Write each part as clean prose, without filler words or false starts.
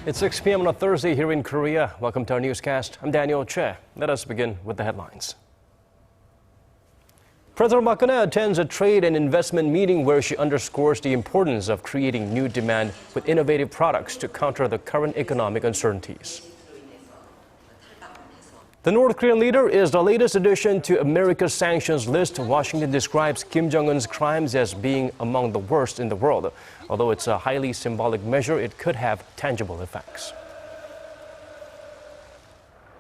It's 6 p.m. on a Thursday here in Korea. Welcome to our newscast. I'm Daniel Che. Let us begin with the headlines. President Park Geun-hye attends a trade and investment meeting where she underscores the importance of creating new demand with innovative products to counter the current economic uncertainties. The North Korean leader is the latest addition to America's sanctions list. Washington describes Kim Jong-un's crimes as being among the worst in the world. Although it's a highly symbolic measure, it could have tangible effects.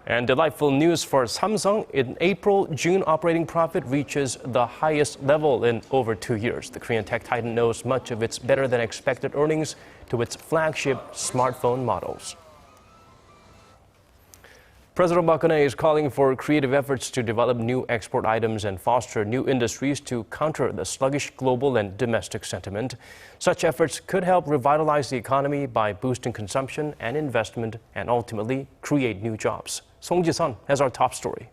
And delightful news for Samsung. In April, June operating profit reaches the highest level in over 2 years. The Korean tech titan knows much of its better-than-expected earnings to its flagship smartphone models. President Park Geun-hye is calling for creative efforts to develop new export items and foster new industries to counter the sluggish global and domestic sentiment. Such efforts could help revitalize the economy by boosting consumption and investment and ultimately create new jobs. Song Ji-sun has our top story.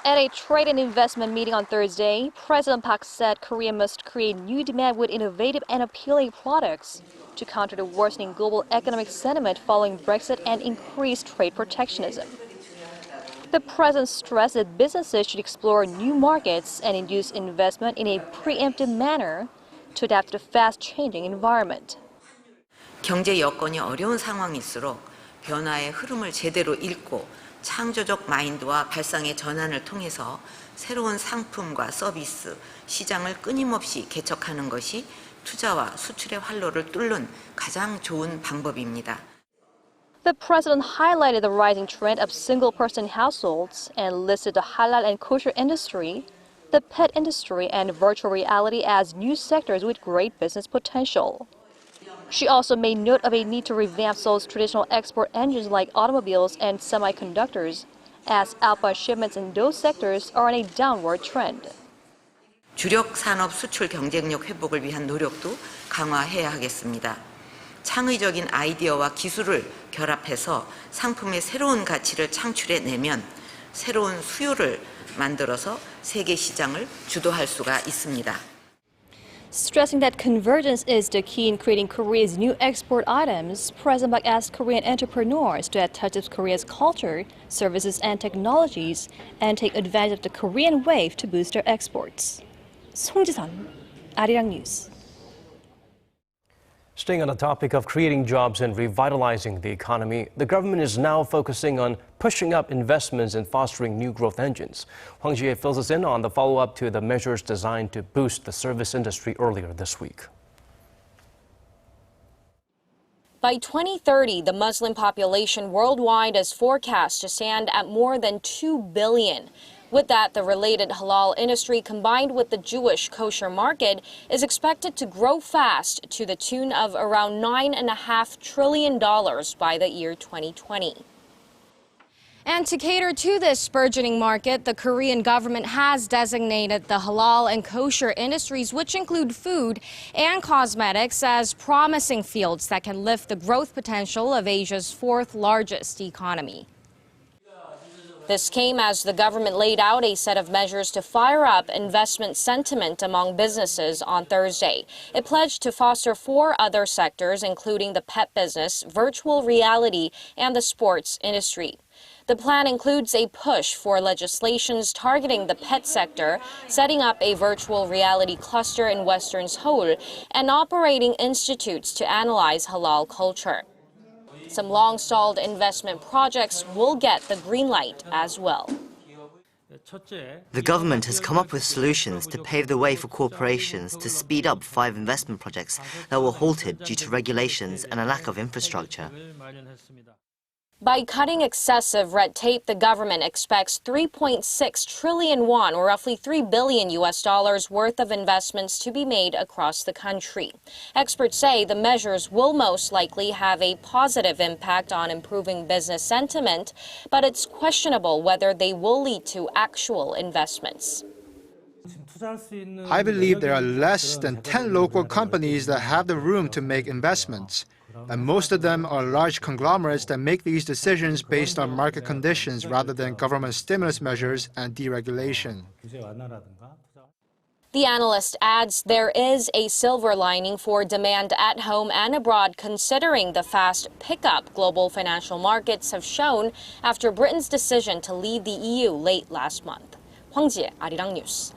At a trade and investment meeting on Thursday, President Park said Korea must create new demand with innovative and appealing products to counter the worsening global economic sentiment following Brexit and increased trade protectionism. The president stressed that businesses should explore new markets and induce investment in a preemptive manner to adapt to the fast-changing environment. 경제 여건이 어려운 상황일수록 변화의 흐름을 제대로 읽고 창조적 마인드와 발상의 전환을 통해서 새로운 상품과 서비스, 시장을 끊임없이 개척하는 것이 투자와 수출의 활로를 뚫는 가장 좋은 방법입니다. The president highlighted the rising trend of single-person households and listed the halal and kosher industry, the pet industry, and virtual reality as new sectors with great business potential. She also made note of a need to revamp Seoul's traditional export engines like automobiles and semiconductors, as outbound shipments in those sectors are on a downward trend. 주력 산업 수출 경쟁력 회복을 위한 노력도 강화해야 하겠습니다. 창의적인 아이디어와 기술을 결합해서 상품의 새로운 가치를 창출해내면 새로운 수요를 만들어서 세계 시장을 주도할 수가 있습니다. Stressing that convergence is the key in creating Korea's new export items, President Park asked Korean entrepreneurs to add touch of Korea's culture, services, and technologies and take advantage of the Korean wave to boost their exports. Song Ji-sun, Arirang News. Staying on the topic of creating jobs and revitalizing the economy, the government is now focusing on pushing up investments and fostering new growth engines. Hwang Ji-hye fills us in on the follow-up to the measures designed to boost the service industry earlier this week. By 2030, the Muslim population worldwide is forecast to stand at more than 2 billion. With that, the related halal industry combined with the Jewish kosher market is expected to grow fast to the tune of around $9.5 trillion by the year 2020. And to cater to this burgeoning market, the Korean government has designated the halal and kosher industries, which include food and cosmetics, as promising fields that can lift the growth potential of Asia's fourth largest economy. This came as the government laid out a set of measures to fire up investment sentiment among businesses on Thursday. It pledged to foster 4 other sectors, including the pet business, virtual reality, and the sports industry. The plan includes a push for legislations targeting the pet sector, setting up a virtual reality cluster in Western Seoul, and operating institutes to analyze halal culture. Some long-stalled investment projects will get the green light as well. The government has come up with solutions to pave the way for corporations to speed up 5 investment projects that were halted due to regulations and a lack of infrastructure. By cutting excessive red tape, the government expects 3.6 trillion won, or roughly $3 billion worth of investments to be made across the country. Experts say the measures will most likely have a positive impact on improving business sentiment, but it's questionable whether they will lead to actual investments. I believe there are less than 10 local companies that have the room to make investments. And most of them are large conglomerates that make these decisions based on market conditions rather than government stimulus measures and deregulation. The analyst adds there is a silver lining for demand at home and abroad, considering the fast pickup global financial markets have shown after Britain's decision to leave the EU late last month. Hwang Jie, Arirang News.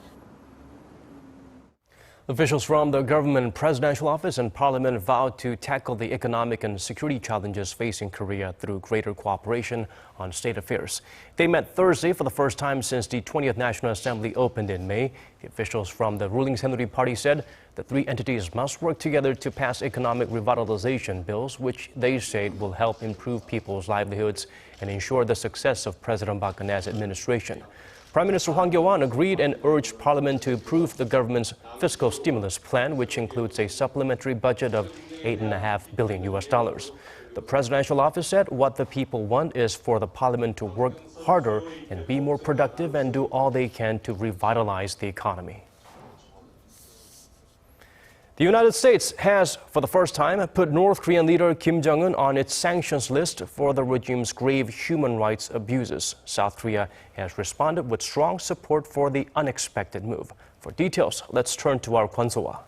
Officials from the government presidential office and parliament vowed to tackle the economic and security challenges facing Korea through greater cooperation on state affairs. They met Thursday for the first time since the 20th National Assembly opened in May. The officials from the ruling Saenuri Party said the three entities must work together to pass economic revitalization bills, which they say will help improve people's livelihoods and ensure the success of President Park Geun-hye's administration. Prime Minister Hwang Kyo-ahn agreed and urged Parliament to approve the government's fiscal stimulus plan, which includes a supplementary budget of $8.5 billion. The presidential office said what the people want is for the Parliament to work harder and be more productive and do all they can to revitalize the economy. The United States has, for the first time, put North Korean leader Kim Jong-un on its sanctions list for the regime's grave human rights abuses. South Korea has responded with strong support for the unexpected move. For details, let's turn to our Kwon So-ah.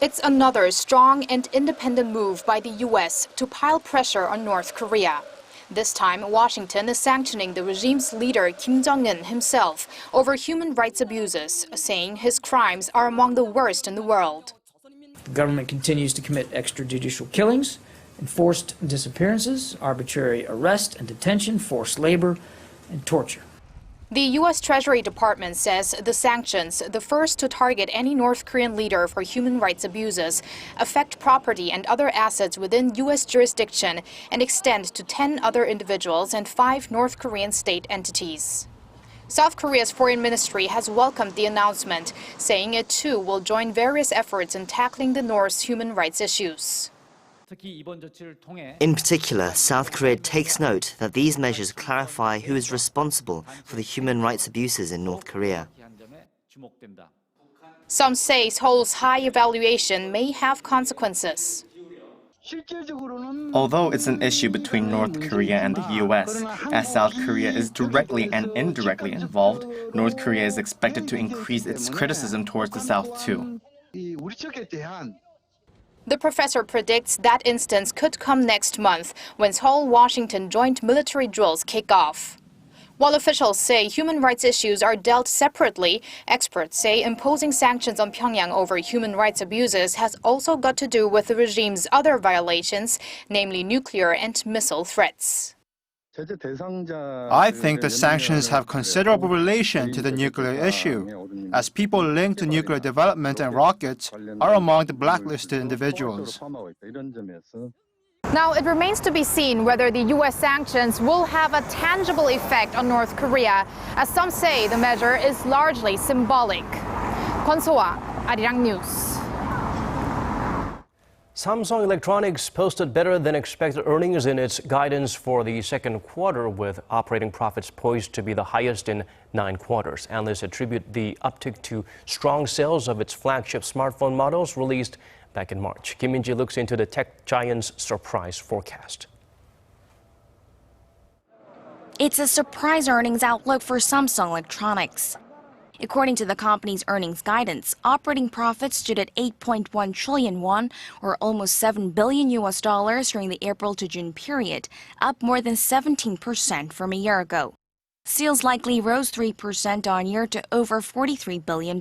It's another strong and independent move by the U.S. to pile pressure on North Korea. This time, Washington is sanctioning the regime's leader Kim Jong-un himself over human rights abuses, saying his crimes are among the worst in the world. The government continues to commit extrajudicial killings, enforced disappearances, arbitrary arrest and detention, forced labor, and torture. The U.S. Treasury Department says the sanctions, the first to target any North Korean leader for human rights abuses, affect property and other assets within U.S. jurisdiction and extend to 10 other individuals and 5 North Korean state entities. South Korea's foreign ministry has welcomed the announcement, saying it too will join various efforts in tackling the North's human rights issues. In particular, South Korea takes note that these measures clarify who is responsible for the human rights abuses in North Korea. Some say Seoul's high evaluation may have consequences. Although it's an issue between North Korea and the U.S., as South Korea is directly and indirectly involved, North Korea is expected to increase its criticism towards the South too. The professor predicts that instance could come next month when Seoul-Washington joint military drills kick off. While officials say human rights issues are dealt separately, experts say imposing sanctions on Pyongyang over human rights abuses has also got to do with the regime's other violations, namely nuclear and missile threats. I think the sanctions have considerable relation to the nuclear issue, as people linked to nuclear development and rockets are among the blacklisted individuals. Now, it remains to be seen whether the U.S. sanctions will have a tangible effect on North Korea, as some say the measure is largely symbolic. Kwon So-ah, Arirang News. Samsung Electronics posted better than expected earnings in its guidance for the second quarter, with operating profits poised to be the highest in 9 quarters. Analysts attribute the uptick to strong sales of its flagship smartphone models released back in March. Kim Min-ji looks into the tech giant's surprise forecast. It's a surprise earnings outlook for Samsung Electronics. According to the company's earnings guidance, operating profits stood at 8.1 trillion won, or almost $7 billion during the April to June period, up more than 17% from a year ago. Sales likely rose 3% on year to over $43 billion.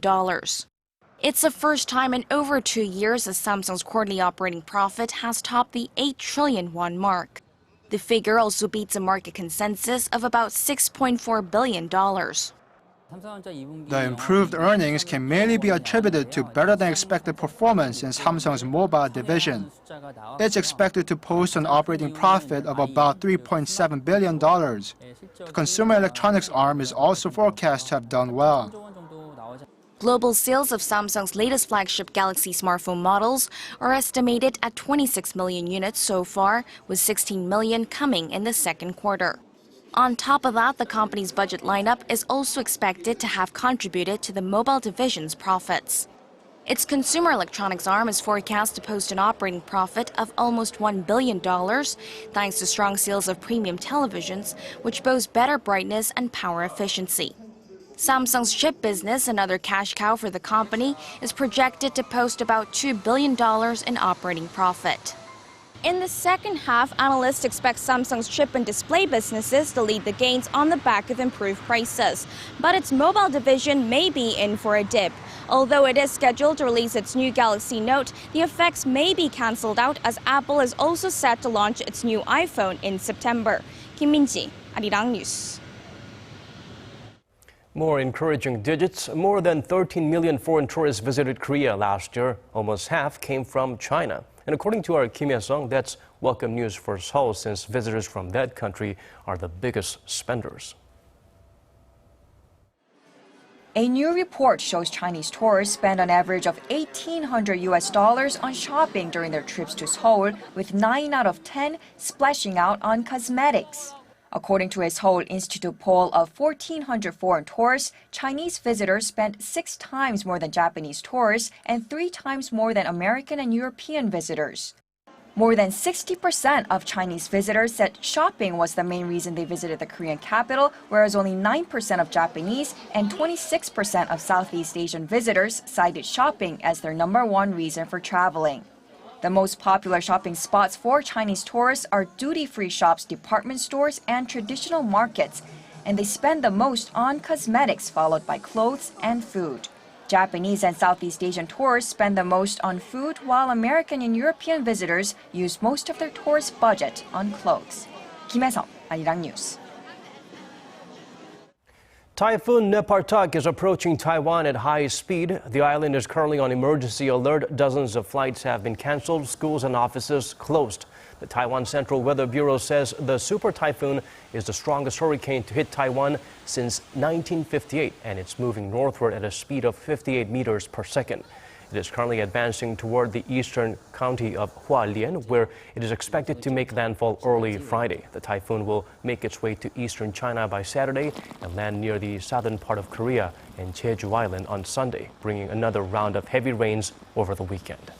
It's the first time in over 2 years that Samsung's quarterly operating profit has topped the 8 trillion won mark. The figure also beats a market consensus of about $6.4 billion. The improved earnings can mainly be attributed to better-than-expected performance in Samsung's mobile division. It's expected to post an operating profit of about $3.7 billion. The consumer electronics arm is also forecast to have done well. Global sales of Samsung's latest flagship Galaxy smartphone models are estimated at 26 million units so far, with 16 million coming in the second quarter. On top of that, the company's budget lineup is also expected to have contributed to the mobile division's profits. Its consumer electronics arm is forecast to post an operating profit of almost $1 billion, thanks to strong sales of premium televisions, which boast better brightness and power efficiency. Samsung's chip business, another cash cow for the company, is projected to post about $2 billion in operating profit. In the second half, analysts expect Samsung's chip and display businesses to lead the gains on the back of improved prices. But its mobile division may be in for a dip. Although it is scheduled to release its new Galaxy Note, the effects may be cancelled out as Apple is also set to launch its new iPhone in September. Kim Min-ji, Arirang News. More encouraging digits. More than 13 million foreign tourists visited Korea last year. Almost half came from China. And according to our Kim Hye-sung, that's welcome news for Seoul since visitors from that country are the biggest spenders. A new report shows Chinese tourists spend an average of $1,800 on shopping during their trips to Seoul, with 9 out of 10 splashing out on cosmetics. According to a Seoul Institute poll of 1,400 foreign tourists, Chinese visitors spent 6 times more than Japanese tourists and 3 times more than American and European visitors. More than 60% of Chinese visitors said shopping was the main reason they visited the Korean capital, whereas only 9% of Japanese and 26% of Southeast Asian visitors cited shopping as their #1 reason for traveling. The most popular shopping spots for Chinese tourists are duty-free shops, department stores, and traditional markets, and they spend the most on cosmetics, followed by clothes and food. Japanese and Southeast Asian tourists spend the most on food, while American and European visitors use most of their tourist budget on clothes. Kim Hye-sung, Arirang News. Typhoon Nepartak is approaching Taiwan at high speed. The island is currently on emergency alert. Dozens of flights have been canceled, schools and offices closed. The Taiwan Central Weather Bureau says the super typhoon is the strongest hurricane to hit Taiwan since 1958, and it's moving northward at a speed of 58 meters per second. It is currently advancing toward the eastern county of Hualien, where it is expected to make landfall early Friday. The typhoon will make its way to eastern China by Saturday and land near the southern part of Korea and Jeju Island on Sunday, bringing another round of heavy rains over the weekend.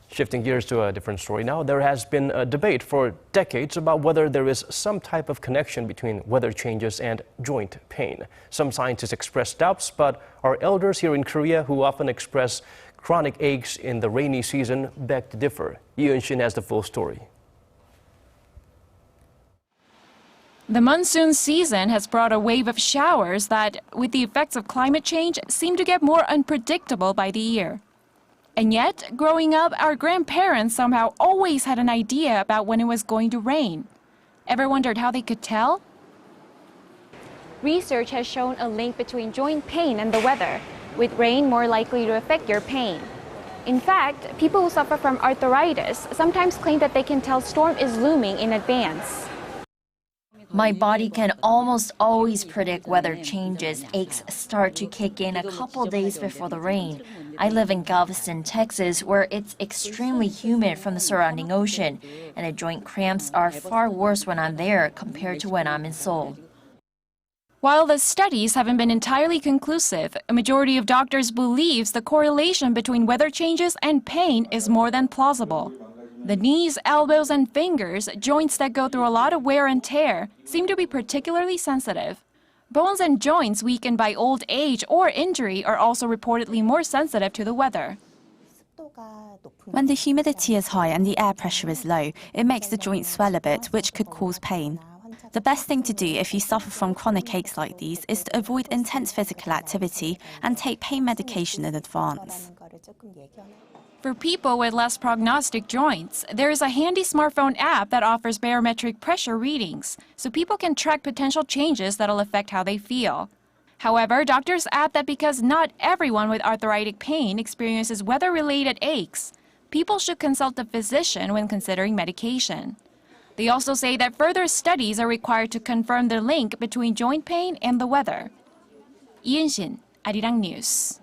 Shifting gears to a different story now, there has been a debate for decades about whether there is some type of connection between weather changes and joint pain. Some scientists express doubts, but our elders here in Korea, who often express chronic aches in the rainy season, beg to differ. Lee Eun-shin has the full story. The monsoon season has brought a wave of showers that, with the effects of climate change, seem to get more unpredictable by the year. And yet, growing up, our grandparents somehow always had an idea about when it was going to rain. Ever wondered how they could tell? Research has shown a link between joint pain and the weather, with rain more likely to affect your pain. In fact, people who suffer from arthritis sometimes claim that they can tell storm is looming in advance. My body can almost always predict weather changes. Aches start to kick in a couple days before the rain. I live in Gov't, Texas, where it's extremely humid from the surrounding ocean, and the joint cramps are far worse when I'm there compared to when I'm in Seoul. While the studies haven't been entirely conclusive, a majority of doctors believes the correlation between weather changes and pain is more than plausible. The knees, elbows, and fingers, joints that go through a lot of wear and tear, seem to be particularly sensitive. Bones and joints weakened by old age or injury are also reportedly more sensitive to the weather. When the humidity is high and the air pressure is low, it makes the joints swell a bit, which could cause pain. The best thing to do if you suffer from chronic aches like these is to avoid intense physical activity and take pain medication in advance. For people with less prognostic joints, there is a handy smartphone app that offers barometric pressure readings, so people can track potential changes that'll affect how they feel. However, doctors add that because not everyone with arthritic pain experiences weather-related aches, people should consult a physician when considering medication. They also say that further studies are required to confirm the link between joint pain and the weather. Lee Eun-shin, Arirang News.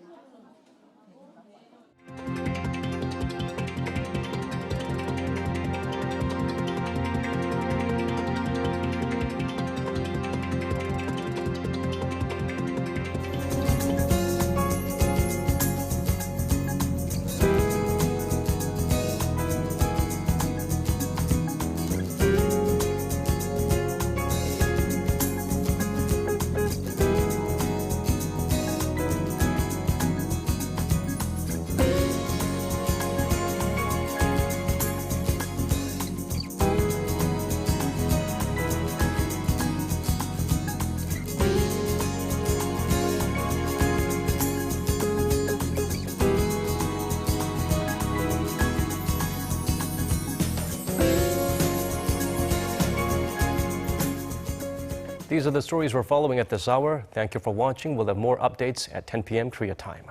These are the stories we're following at this hour. Thank you for watching. We'll have more updates at 10 p.m. Korea time.